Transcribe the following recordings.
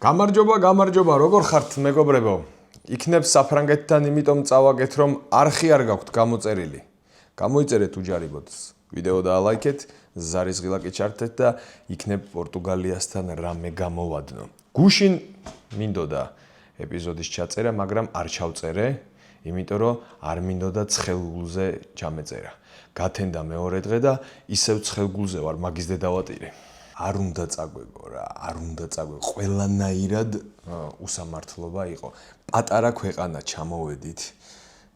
გამარჯობა, როგორ ხართ მეგობრებო? იქნებ საფრანგეთთან იმიტომ წავაგეთ, რომ არხი არ გაქვთ გამოწერილი. გამოიწერეთ უჯარიბოთ ვიდეო და ლაიქეთ, ზარის ღილაკი ჩართეთ და იქნებ პორტუგალიასთან რამე გამოვადნო. გუშინ მინდოდა ეპიზოდის ჩაწერა, მაგრამ არ ჩავწერე, იმიტომ რომ არ მინდოდა ცხელგულზე ჩამეწერა. გათენდა მეორე დღე და ისევ ცხელგულზე ვარ, მაგის დედავატირე. არ უნდა წაგვეგო რა, არ უნდა წაგვეგო. ყველანაირად უსამართლობა იყო. პატარა ქვეყანა ჩამოვედით.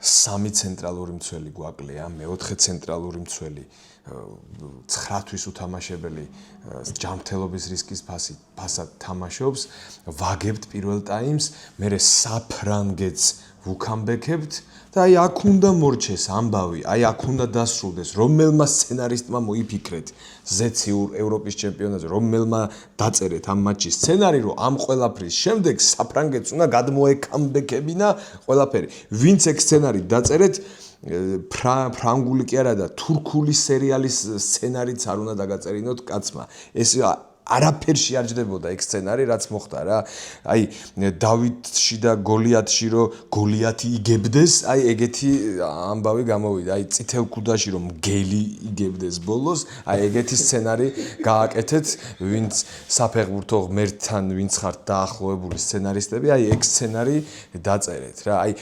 3 ცენტრალური მცველი გვაკლია, მე-4 ცენტრალური მცველი, 9 თვის უთამაშებელი ჯანმრთელობის რისკის ფასად თამაშობს, ვაგებთ პირველ ტაიმს, მერე საფრანგეთს ვუქამბექებთ და აი აქ უნდა მორჩეს ამბავი, აი აქ უნდა დასრულდეს, რომელმა სცენარისტმა მოიფიქრეთ ზეციურ ევროპის ჩემპიონატზე, რომელმა დაწერეთ ამ მატჩის სცენარი, რომ ამ ყველაფრის შემდეგ საფრანგეთს უნდა გადმოეკამბექებინა ყველაფერი. ვინც ეგ სცენარი დაწერეთ, ფრანგული კი არა და თურქული სერიალის სცენარიც არ უნდა დაგაწერინოთ კაცმა. ეს არაფერში არ ჯდებოდა ეგ სცენარი, რაც მოხდა რა. აი დავითში და გოლიათში რომ გოლიათი იგებდეს, აი ეგეთი ამბავი გამოვიდა. აი წითელ ქუდაში რომ გელი იგებდეს ბოლოს, აი ეგეთი სცენარი გააკეთეთ, ვინც საფეხბურთო ღმერთთან ვინც ხართ დაახლოებული სცენარისტები, აი ეგ სცენარი დაწერეთ რა. აი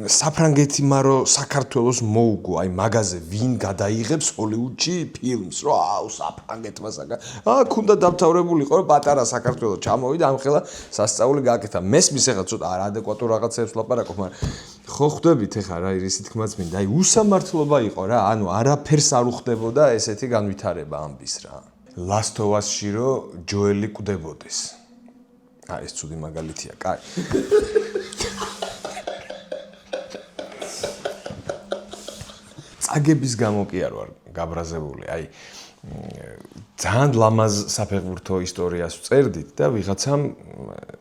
საფრანგეთი მარო საქართველოს მოუგო, აი მაგაზე ვინ გადაიღებს ჰოლივუდში ფილმს, რომ აუ საფრანგეთმა აქ უნდა დავთავრებულიყო, რომ პატარა საქართველოს ჩამოვიდა, ამ ხელა სასწაული გააკეთა. მესმის ეხლა ცოტა არადეკვატურ რაღაცებს ვლაპარაკობ, მაგრამ ხო ხვდებით ეხლა რა ისეთი თქმაც მინდა. აი უსამართლობა იყო რა, ანუ არაფერს არ უხდებოდა ესეთი განვითარება ამბის რა. Last of Us-ში რომ ჯოელი კვდებოდეს. ეს ცუდი მაგალითია, კაი. წაგების გამო კი არ ვარ გაბრაზებული, აი ძალიან ლამაზ საფეხბურთო ისტორიას ვწერდით და ვიღაცამ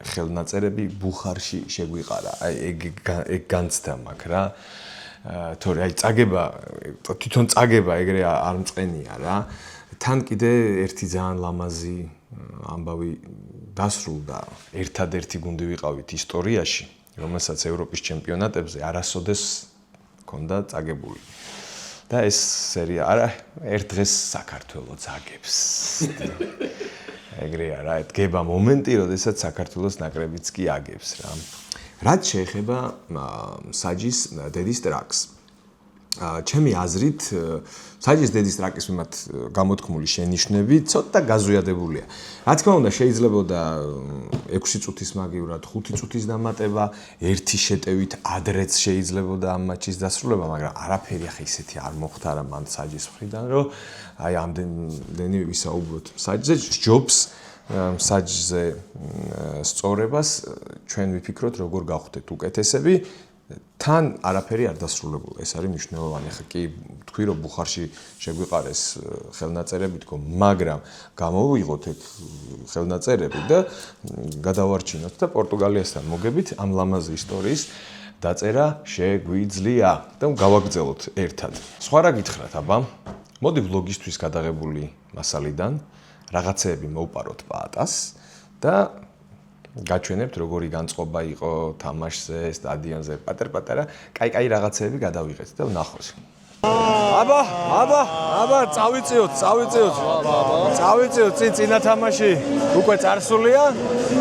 ხელნაწერები ბუხარში შეგვიყარა. აი ეგ განცდა მაქვს რა. თორე აი წაგება, თვითონ წაგება ეგრე არ მწყენია რა. თან კიდე ერთი ძალიან ლამაზი ამბავი დასრულდა. ერთადერთი გუნდი ვიყავით ისტორიაში, რომელსაც ევროპის ჩემპიონატებზე არასოდეს ჰქონდა წაგებული. და ეს სერია არა ერთ დღეს საქართველოს აგებს. ეგრეა რა, დგება მომენტი, როდესაც საქართველოს ნაკრებიც კი აგებს რა. რაც შეეხება საჯის დედის ტრაკს. ჩემი აზრით, საჯის დედის ტრაკის მიმართ გამოთქმული შენიშვნები ცოტა გაზვიადებულია. რა თქმა უნდა, შეიძლებოდა 6 წუთის მაგივრად 5 წუთის დამატება, ერთი შეტევით ადრეც შეიძლებოდა ამ მატჩის დასრულება, მაგრამ არაფერი ახლა ისეთი არ მოხდა რა მან საჯის მხრიდან, რომ აი ამდენი ვისაუბროთ საჯზე, ჯობს საჯზე სწორებას ჩვენ ვიფიქროთ როგორ გავხდეთ უკეთესები. თან არაფერი არ დასრულებულა, ეს არის მნიშვნელოვანი. ახლა კი თქვი რომ ბუხარში შეგვიყარეს ხელნაწერები თქო, მაგრამ გამოვიღოთ ეგ ხელნაწერები და გადავარჩინოთ და პორტუგალიასთან მოგებით ამ ლამაზი ისტორიის დაწერა შეგვიძლია და გავაგრძელოთ ერთად. სხვა რა გითხრათ აბა? მოდი ვლოგისთვის გადაღებული მასალიდან რაღაცეები მოვპაროთ პაატას და გაჩვენებთ როგორი განწყობა იყო თამაშზე, სტადიონზე, პატარ-პატარა, კაი რაღაცეები გადავიღეთ და ვნახოთ. აბა, წავიწიოთ. წინა თამაში უკვე წარსულია.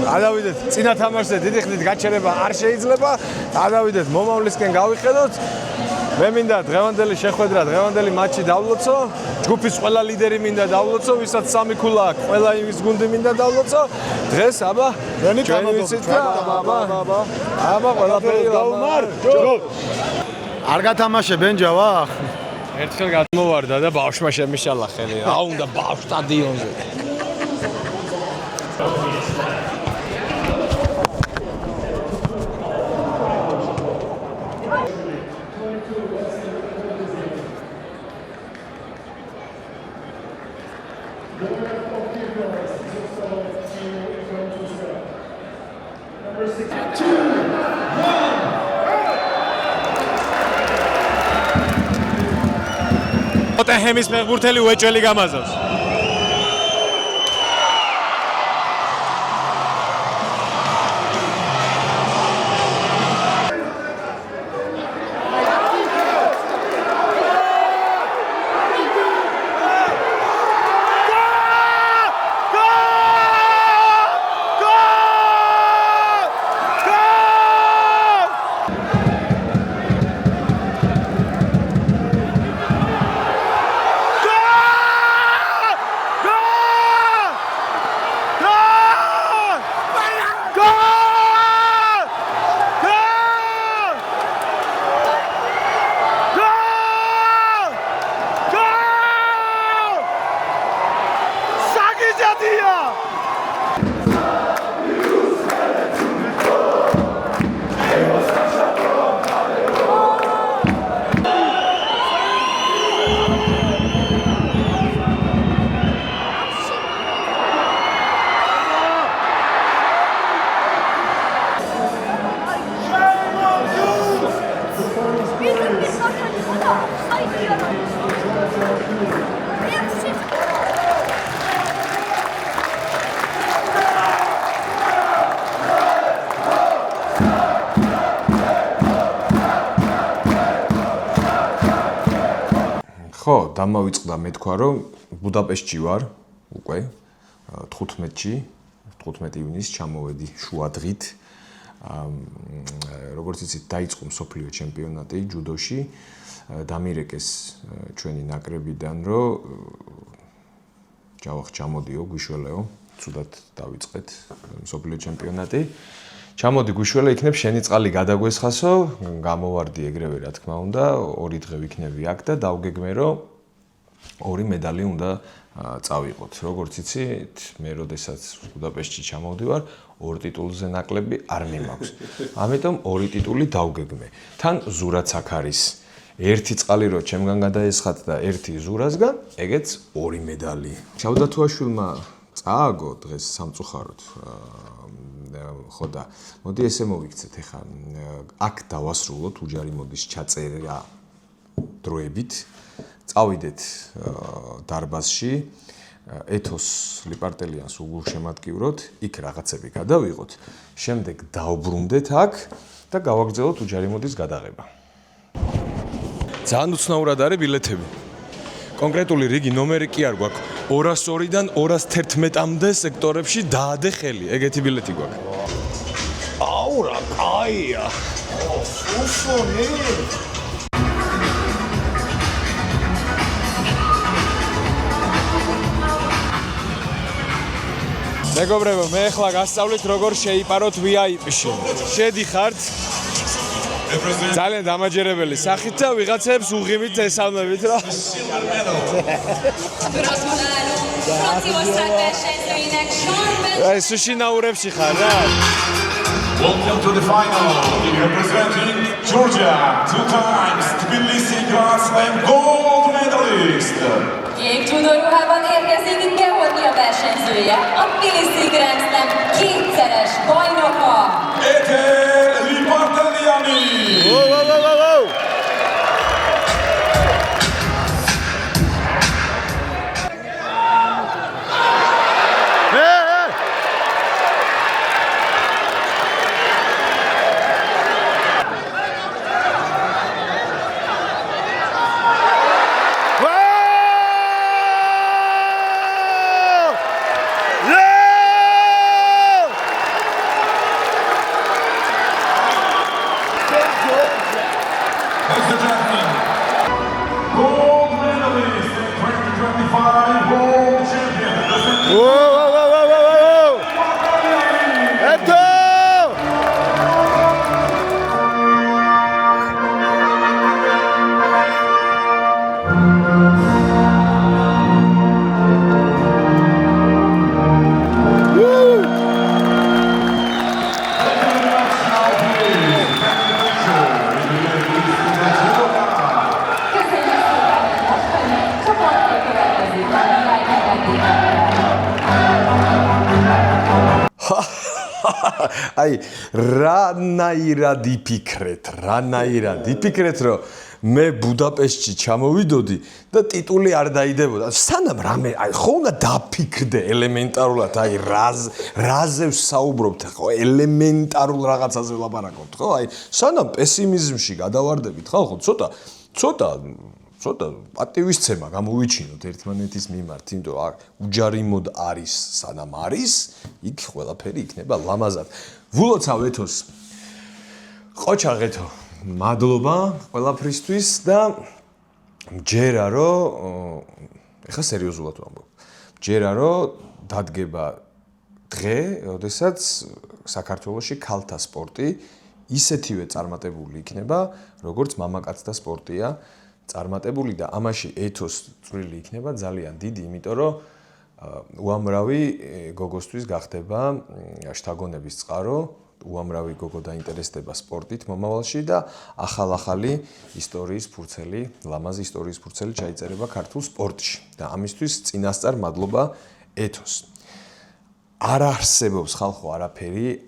გადავიდეთ წინა თამაშზე, დიდი ხნით გაჩერება არ შეიძლება. გადავიდეთ მომავლისკენ გავიხედოთ. მე მინდა დღევანდელი შეხვედრა, დღევანდელი მატჩი დავლოცო. ჯგუფის ყველა ლიდერი მინდა დავლოცო, ვისაც 3 ქულა აქვს, ყველა იმის გუნდი მინდა დავლოცო. დღეს აბა, ჩვენი ვიცით და აბა, ყველაფერი გამარჯობა. არ გათამაშე ბენჯა ვა? ერთხელ გადმოვარდა და ბავშვმა შემიშალა ხელი. რა უნდა ბავშვ სტადიონზე. ტოტენჰემის ფეხბურთელი უეჭველი გამაზავს. დამავიწყდა მე თქვა რომ ბუდაპეშტში ვარ უკვე 15 ივნისს ჩამოვედი შუა დღით. როგორც იცით, დაიწყო მსოფლიო ჩემპიონატი ჯუდოში. დამირეკეს ჩვენი ნაკრებიდან, რომ ჯავახ ჩამოდიო, გვიშველეო, ცუდად დავიწყეთ მსოფლიო ჩემპიონატი. ჩამოდი გვიშველე, იქნებ შენი წყალი გადაგვესხასო, გამოვარდი ეგრევე რა თქმა უნდა, 2 დღე ვიქნები აქ და დავგეგმე, რომ 2 მედალი უნდა წავიღოთ. როგორც იცით, მე როდესაც ბუდაპეშტში ჩამოვდივარ, 2 ტიტულზე ნაკლები არ მიმაქვს. ამიტომ 2 ტიტული დავგეგმე. თან ზურაც აქ არის. 1 წყალი რო ჩემგან გადაესხათ და 1 ზურასგან, ეგეც 2 მედალი. ჩავდათუაშვილმა წააგო დღეს სამწუხაროდ. ხო და მოდი ესე მოვიქცეთ ახლა. აქ დავასრულოთ უჯარი მოდის ჩაწერა დროებით. წავიდეთ დარბაზში. ეთოს ლიპარტელიანს უგულშემატკივროთ, იქ რაღაცები გადავიღოთ. შემდეგ დავბრუნდეთ აქ და გავაგრძელოთ უჯარი მოდის გადაღება. ძალიან უცნაურად არის ბილეთები. კონკრეტული რიგი ნომერი კი არ გვაქვს. 202-დან 211-მდე სექტორებში დაადე ხელი. ეგეთი ბილეთი გვაქვს. აუ რა კაია. ოფონი. მეგობრებო, მე ახლა გასწავლით როგორ შეიპაროთ VIP-ში. შედიხართ ძალიან დამაჯერებელი სახით და ვიღაცებს უღიმით ესალმებით რა. ეს შინაურებში ხარ რა. Welcome to the final. Representing Georgia, 2 times Tbilisi Grand Slam gold medalist. Két csúdorúhában érkezik Georgia versenyzője, a Tbilisi Grand Slam 2-szeres bajnoka. Eter Liparteliani. Gold medalist and 2025 world champion. აი, რანაირად იფიქრეთ, რომ მე ბუდაპეშტში ჩამოვიდოდი და ტიტული არ დაიდებოდა. სანამ რამე, აი, ხო უნდა დაფიქრდე ელემენტარულად, აი, რაზე ვსაუბრობთ, ხო, ელემენტარულ რაღაცაზე ვლაპარაკობთ, ხო? აი, სანამ პესიმიზმში გადავარდებით, ხო, ცოტა პატივისცემა გამოვიჩინოთ ერთმანეთის მიმართ, იმიტომ რომ უჯარიმოდ არის, სანამ არის, იქ ყველაფერი იქნება ლამაზად. ვულოცავ ეთოს. ყოჩაღეთო, მადლობა ყველაფრისთვის და მჯერა რომ ეხლა სერიოზულად ვამბობ. მჯერა რომ დადგება დღე, როდესაც საქართველოში ქალთა სპორტი ისეთივე წარმატებული იქნება, როგორც მამაკაცთა სპორტია წარმატებული და ამაში ეთოს წვრილი იქნება ძალიან დიდი, იმიტომ რომ უამრავი გოგოსთვის გახდება შთაგონების წყარო, უამრავი გოგო დაინტერესდება სპორტით მომავალში და ახალ-ახალი ისტორიის ფურცელი, ლამაზი ისტორიის ფურცელი ჩაიწერება ქართულ სპორტში და ამისთვის წინასწარ მადლობა ეთოს. არ არსებობს ხალხო არაფერი,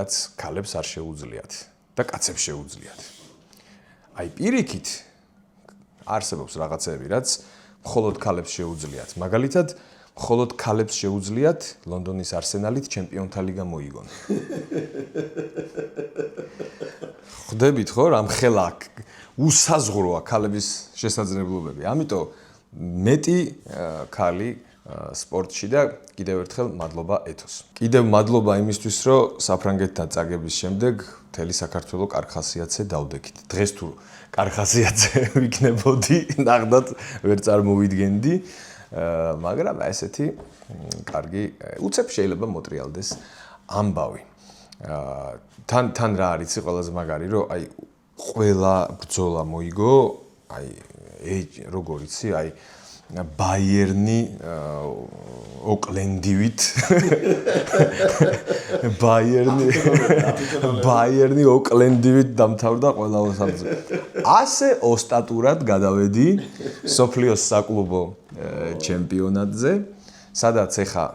რაც ქალებს არ შეუძლიათ და კაცებს შეუძლიათ. აი პირიქით არსებობს რაღაცები, რაც მხოლოდ ქალებს შეუძლიათ. მაგალითად, მხოლოდ ქალებს შეუძლიათ ლონდონის არსენალით ჩემპიონთა ლიგა მოიგონ. ხვდებით ხო, რამ ხელა უსაზღვროა ქალების შესაძლებლობები. ამიტომ მეტი ქალი სპორტში და კიდევ ერთხელ მადლობა ეთოს. კიდევ მადლობა იმისთვის, რომ საფრანგეთთან წაგების შემდეგ მთელი საქართველოს კარგხასიათზე დავდექით. დღეს თუ კარგხასიათზე ვიქნებოდი, ნახდათ ვერ წარმოვიდგენდი, მაგრამ ესეთი კარგი უცებ შეიძლება მოტრიალდეს ამბავი. თან რა არის ყველაზე მაგარი, რომ აი ყველა ბრძოლა მოიგო, აი როგორ იცი, აი ბაიერნი ოკლენდივით ბაიერნი ოკლენდივით დამთავრდა ყველა საბრძოლო. ასე ოსტატურად გადავედი სოფლიოს საკლუბო ჩემპიონატზე, სადაც ეხა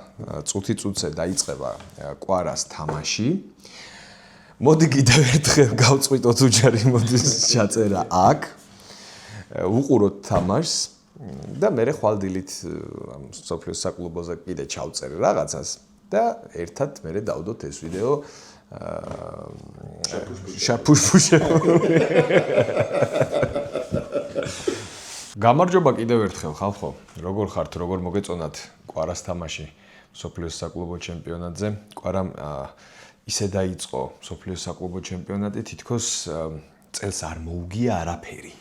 წუთი-წუთზე დაიწყება კვარას თამაში. მოდი კიდევ ერთხელ გავწყვიტოთ უჯარი, მოდის ჩაწერა აქ. უყუროთ თამაშს. და მე ხვალდილით სოფლიოს საკლუბოზე კიდე ჩავწერე რაღაცას და ერთად მე დავდოთ ეს ვიდეო შაფუშფუშე. გამარჯობა კიდევ ერთხელ ხალხო, როგორ ხართ, როგორ მოგეწონათ კვარას თამაში სოფლიოს საკლუბო ჩემპიონატზე. კვარამ ისე დაიწყო სოფლიოს საკლუბო ჩემპიონატი, თითქოს წელს არ მოუგია არაფერი.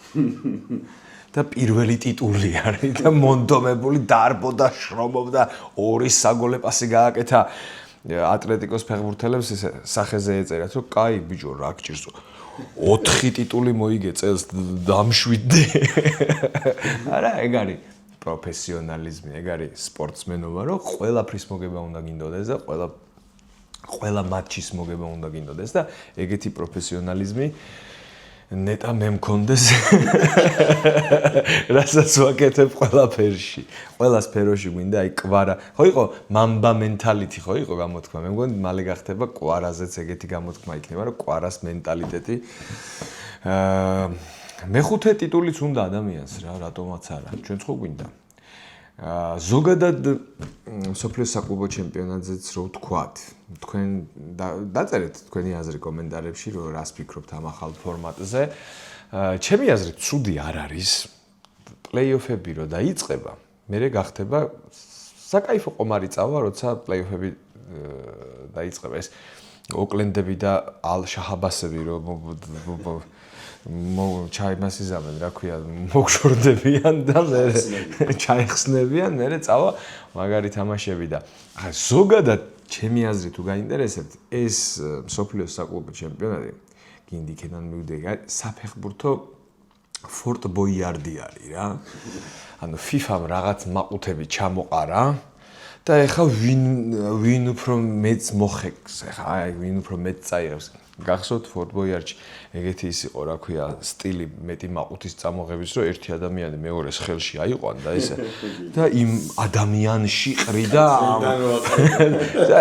და პირველი ტიტული არის და მონდომებული დარბოდა, შრომობდა, 2 საგოლე პასი გააკეთა ატლეტიკოს ფეხბურთელებს, ესე სახეზე ეწერათ, რომ კაი ბიჭო, რა გჭირს 4 ტიტული მოიგე წელს დამშვიდდე. არა, ეგ არის პროფესიონალიზმი, ეგ არის სპორტსმენობა, რომ ყველაფრის მოგება უნდა გინდოდეს და ყველა მატჩის მოგება უნდა გინდოდეს და ეგეთი პროფესიონალიზმი ნეტა მე მქონდეს, რასაც ვაკეთებ ყველაფერში. ყველა სფეროში გვინდა აი კვარა. ხო იყო მამბა მენტალიტი, ხო იყო გამოთქმა. მე მგონი მალე გახდება კვარაზეც ეგეთი გამოთქმა იქნება, რომ კვარას მენტალიტეტი. მეხუთე ტიტულიც უნდა ადამიანს რა, რატომაც არა. ჩვენც ხო გვინდა. ზოგადად სოფლიოს საკლუბო ჩემპიონატზეც რო ვთქვათ, თქვენ დაწერეთ თქვენი აზრი კომენტარებში, რომ რას ფიქრობთ ამ ახალ ფორმატზე. ჩემი აზრით, ცუდი არ არის. პლეი-ოფები რო დაიწყება, მერე გახდება საკაიფო ყომარი წავა, როცა პლეი-ოფები დაიწყება. ეს ოკლენდები და ალ-შაჰაბასები რო ჩაიმასიზამენ, რა ქვია, მოგშორდებიან და მე ჩაიხსნებიან, მე წავა მაგარი თამაშები და ახლა ზოგადად ჩემი აზრით თუ გაინტერესებთ, ეს სოფლიოს საკლუბო ჩემპიონატი გინდი იქიდან მივდეგი, საფეხბურთო ფორტ ბოიარდი არის რა. ანუ FIFA-მ რაღაც მაყუთები ჩამოყარა და ეხლა ვინ უფრო მეც მოხეკს, ეხლა აი ვინ უფრო მეც წაიღებს. გახსოვთ ფორტ ბოიარდში ეგეთი ის იყო, რა ქვია, სტილი მეტი მაყუთის წამოღების, რომ ერთი ადამიანი მეორეს ხელში აიყვან და ესე და იმ ადამიანში ყრიდა და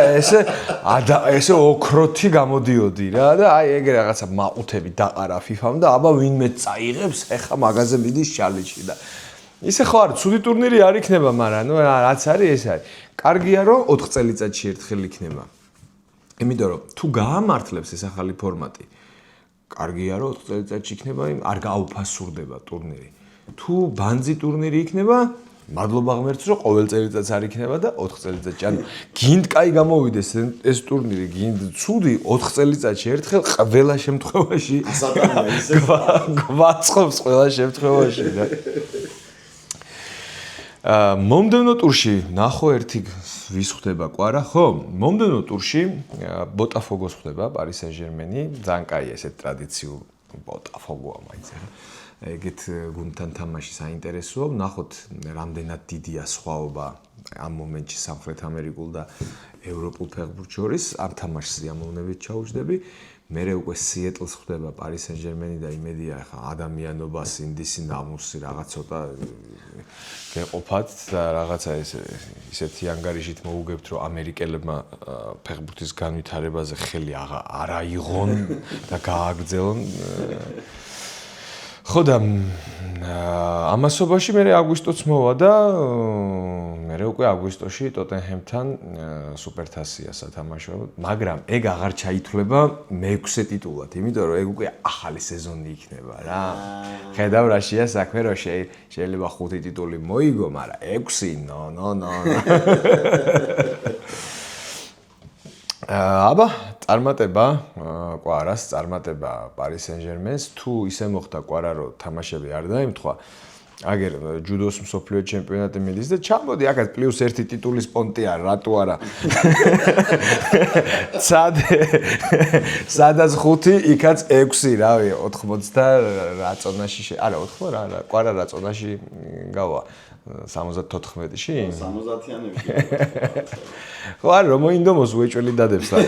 ესე ოქროთი გამოდიოდი რა და აი ეგ რაღაცა მაყუთები დაყარა FIFA-მ და აბა ვინმე წაიღებს, ეხლა მაგაზე მიდის ჩალენჯში და ისე ხო არის, ცუდი ტურნირი არ იქნება, მაგრამ ნუ რაც არის ეს არის. კარგია რომ 4 წელიწადში ერთხელ იქნება. იმიტომ რომ თუ გაამართლებს ეს ახალი ფორმატი, კარგია რომ 4 წელიწადში იქნება, არ გაუფასურდება ტურნირი. თუ ბანძი ტურნირი იქნება, მადლობა ღმერთს, რომ ყოველ წელიწადს არ იქნება და 4 წელიწადში. ანუ გინდ კაი გამოვიდეს ეს ტურნირი, გინდ ცუდი 4 წელიწადში ერთხელ ყველა შემთხვევაში გვაწყობს ყველა შემთხვევაში და მომდევნო ტურში ნახო ერთი ვის ხდება კვარა, ხო? მომდევნო ტურში ბოტაფოგოს ხდება პარი სენ-ჟერმენი, ძალიან კაი ესეთ ტრადიციულ ბოტაფოგოა მაინც. ეგეთ გუნდთან თამაში საინტერესოა, ნახოთ რამდენად დიდია სხვაობა ამ მომენტში სამხრეთ ამერიკულ და ევროპულ ფეხბურთს შორის. ამ თამაშს სიამოვნებით ჩაუჯდები. მერე უკვე სიეტლს ხდება პარი სენ-ჟერმენი და იმედია ხა ადამიანობა სინდისი ნამუსი რაღაც ცოტა გეყოფათ და რაღაცა ისეთი ანგარიშით მოუგებთ, რომ ამერიკელებმა ფეხბურთის განვითარებაზე ხელი არ აიღონ და გააგრძელონ. ხო და ამასობაში მე აგვისტოც მოვა და მე უკვე აგვისტოში ტოტენჰემთან სუპერთასია სათამაშო, მაგრამ ეგ აღარ ჩაითვლება მე-6 ტიტულად, იმიტომ რომ ეგ უკვე ახალი სეზონი იქნება რა. ხედავ რაშია საქმე, რომ შეიძლება 5 ტიტული მოიგო, მაგრამ 6 ნო. აბა, წარმატება კვარას, წარმატება პარი სენ-ჟერმენს, თუ ისე მოხდა კვარა რომ თამაშები არ დაემთხვა, აგერ ჯუდოს მსოფლიო ჩემპიონატი მიდის და ჩამოდი აქაც +1 ტიტულის პონტია, რატო არა? სადაც 5, იქაც 6, რავი, 80 და რა წონაში არა 80 რა, კვარა რა წონაში გავა 74-ში? 70-იანებში. ხო, არა, რომ მოინდომოს უეჭველი დადებს და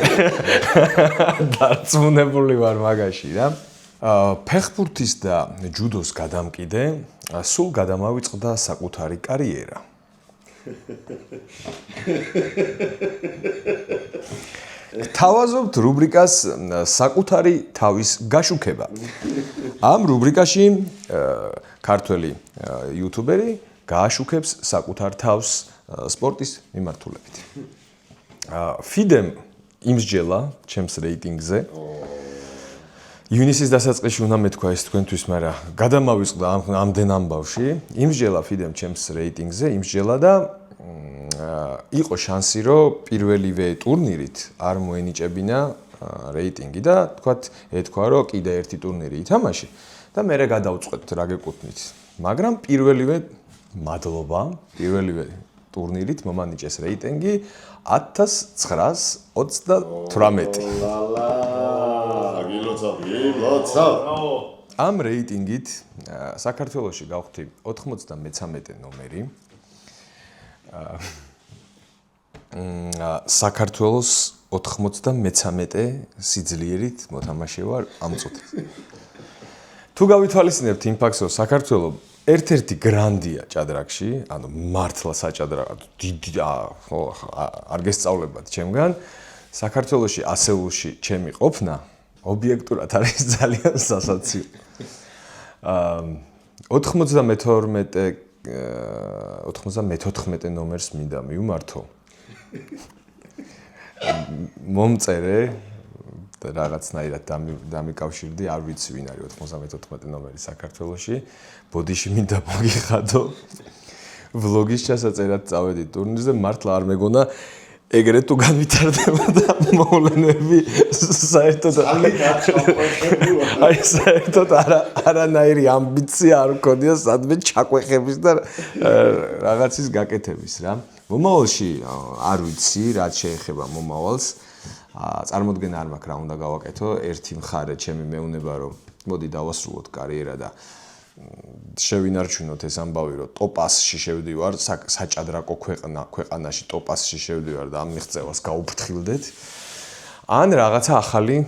დარწმუნებული ვარ მაგაში რა. ფეხბურთის და ჯუდოს გადამკიდე სულ გადამავიწყდა საკუთარი კარიერა. თავაზობთ რუბრიკას საკუთარი თავის გაშუქება. ამ რუბრიკაში ქართველი იუთუბერი გააშუქებს საკუთარ თავს სპორტის მიმართულებით. ფიდემ იმსჯელა ჩემს რეიტინგზე. ივნისის დასაწყისში უნდა მეთქვა ეს თქვენთვის, მაგრამ გადამავიწყდა ამდენ ამბავში. იმსჯელა ფიდემ ჩემს რეიტინგზე, იმსჯელა და იყო შანსი, რომ პირველივე ტურნირით არ მოენიჭებინა რეიტინგი და თქვათ ეთქვა, რომ კიდე ერთი ტურნირი ითამაში და მე გადავწყვეტ რა გეკუთვნით. მაგრამ პირველივე ტურნირით მომანიჭეს რეიტინგი 1928. ამ რეიტინგით საქართველოში გავხდი 93 ნომერი. საქართველოს 93 სიძლიერით მოთამაშე ვარ ამ წუთას. თუ გავითვალისწინებთ იმ ფაქტს, რომ საქართველოს ერთ-ერთი გრანდია ჭადრაკში, ანუ მართლა საჭადრაკო დიდი არ გესწავლებათ ჩემგან, საქართველოში ასეულში ჩემი ყოფნა ობიექტურად არის ძალიან სასაცილო. 94 ნომერს მინდა მივმართო. მომწერე და რაღაცნაირად დამიკავშირდი, არ ვიცი ვინ არის 94 ნომერი საქართველოში. ბოდიში მინდა მოგიხადო. ვლოგის ჩასაწერად წავედი ტურნირზე, მართლა არ მეგონა ეგრე თუ განვითარდებოდა მოვლენები საერთოდ არანაირი ამბიცია არ მქონია სადმე ჩაკვეხების და რაღაცის გაკეთების რა. მომავალში არ ვიცი რაც შეეხება მომავალს. წარმოდგენა არ მაქვს რა უნდა გავაკეთო. ერთი მხარე ჩემი მეუნება რომ მოდი დავასრულოთ კარიერა და შევინარჩუნოთ ეს ამბავი რომ ტოპ-100-ში შევდივარ, საჭადრაკო ქვეყანაში ტოპ-100-ში შევდივარ და ამ მიღწევას გაუფრთხილდეთ. ან რაღაცა ახალი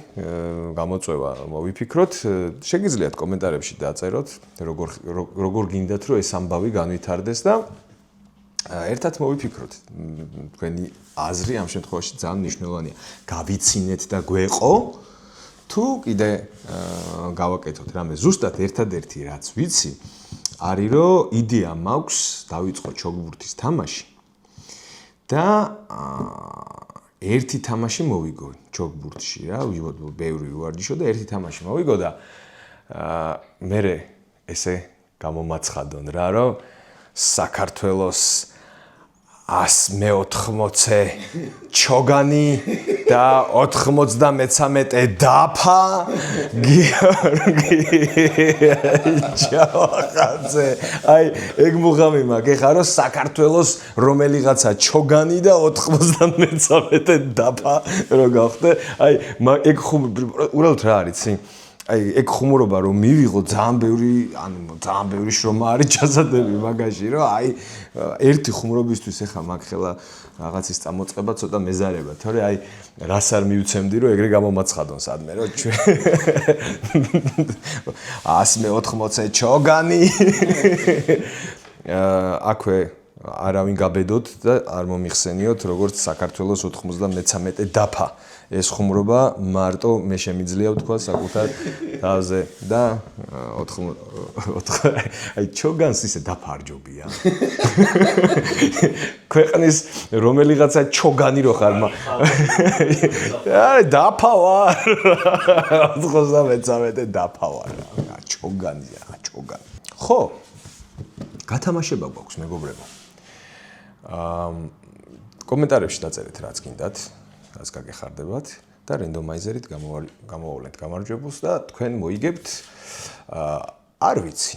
გამოწვევა მოვიფიქროთ. შეგიძლიათ კომენტარებში დაწეროთ, როგორ გინდათ რომ ეს ამბავი განვითარდეს და ერთად მოვიფიქროთ. თქვენი აზრი ამ შემთხვევაში ძალიან მნიშვნელოვანია. გავიცინეთ და გვეყო თუ კიდე გავაკეთოთ რამე. ზუსტად ერთადერთი რაც ვიცი არის რომ იდეა მაქვს დავიწყო ჩოგბურთის თამაში და ერთი თამაში მოვიგო ჩოგბურთში რა. ბევრი ვარჯიშო და ერთი თამაში მოვიგო და მე ესე გამომაცხადონ რა რომ საქართველოს 180 ჩოგანი და 93 დაფა გიორგი ჯავახაძე. აი ეგ მუღამი მაქვს ეხლა რომ საქართველოს რომელიღაცა ჩოგანი და 93 დაფა რო გავხდე. აი ეგ უბრალოდ რა არის ცი? აი ეგ ხუმრობა რომ მივიღო ძალიან ბევრი შრომა არის ჩასადები მაგაში რომ აი ერთი ხუმრობისთვის ახლა მაგ ხელა რაღაცის წამოწყება ცოტა მეზარება თორე აი რას არ მივცემდი რომ ეგრე გამომაცხადონ სადმე რომ ჩვენ 180 ჩოგანი აქვე არავინ გაბედოთ და არ მომიხსენიოთ როგორც საქართველოს 93 დაფა. ეს ხუმრობა მარტო მე შემიძლია ვთქვა საკუთარ თავზე და აი ჩოგანს ისე დაფარჯობია. ქვეყნის რომელიღაცა ჩოგანი რო ხარ აი დაფა ვარ. 93 დაფა ვარ. ჩოგანია, ჩოგანი. ხო გათამაშება გვაქვს მეგობრებო. კომენტარებში დაწერეთ რაც გინდათ, რაც გაგეხარდებათ და რენდომაიზერით გამოვავლენთ გამარჯვებულს და თქვენ მოიგებთ არ ვიცი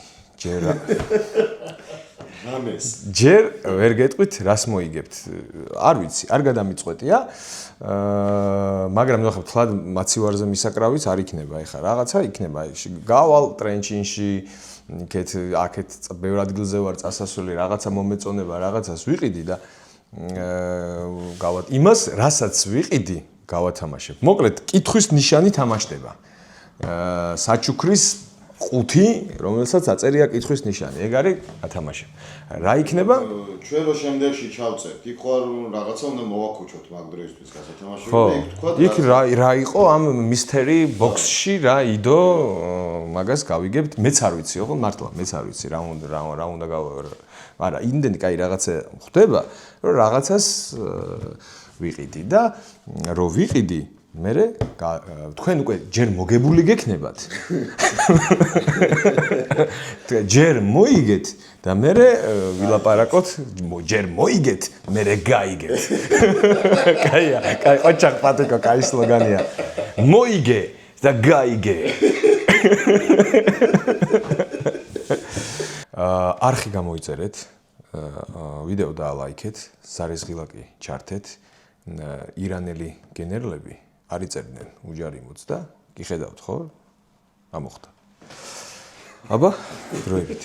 ჯერ ვერ გეტყვით რას მოიგებთ არ ვიცი არ გადამიწყვეტია მაგრამ ნახავთ თლად მაცივარზე მისაკრავიც არ იქნება ეხლა რაღაცა იქნება გავალ ტრენჩინში აქეთ ბევრ ადგილზე ვარ წასასვლელი რაღაცა მომეწონება რაღაცას ვიყიდი და გავათ იმას რასაც ვიყიდი გავათამაშებ მოკლედ კითხვის ნიშანი თამაშდება საჩუქრის ყუთი რომელსაც აწერია კითხვის ნიშანი ეგ არის ათამაშებ რა იქნება ჩვენ რო შემდეგში ჩავწერთ იქ ხო რაღაცა უნდა მოვაკუჩოთ მაგ დროისთვის გასათამაშებლად ხო იქ თქვა იქ რა იყო ამ მისტერი ბოქსში რა იდო მაგას გავიგებთ მეც არ ვიცი ხო მართლა მეც არ ვიცი რა უნდა არა იმდენი კაი რაღაცა ხდება რომ რაღაცას ვიყიდი და რო ვიყიდი მერე თქვენ უკვე ჯერ მოგებული გექნებათ ჯერ მოიგეთ და მერე ვილაპარაკოთ ჯერ მოიგეთ მერე გაიგეთ კაია კაი ოჩახ პატიკო კაი სლოგანია მოიგე და გაიგე არხი გამოიწერეთ ვიდეო დაალაიქეთ ზარიზღილაკი ჩართეთ ირანელი გენერლები არ იწერდნენ უჯარიმოც და გიხედავთ ხო? ამოხდა. აბა, დროებით.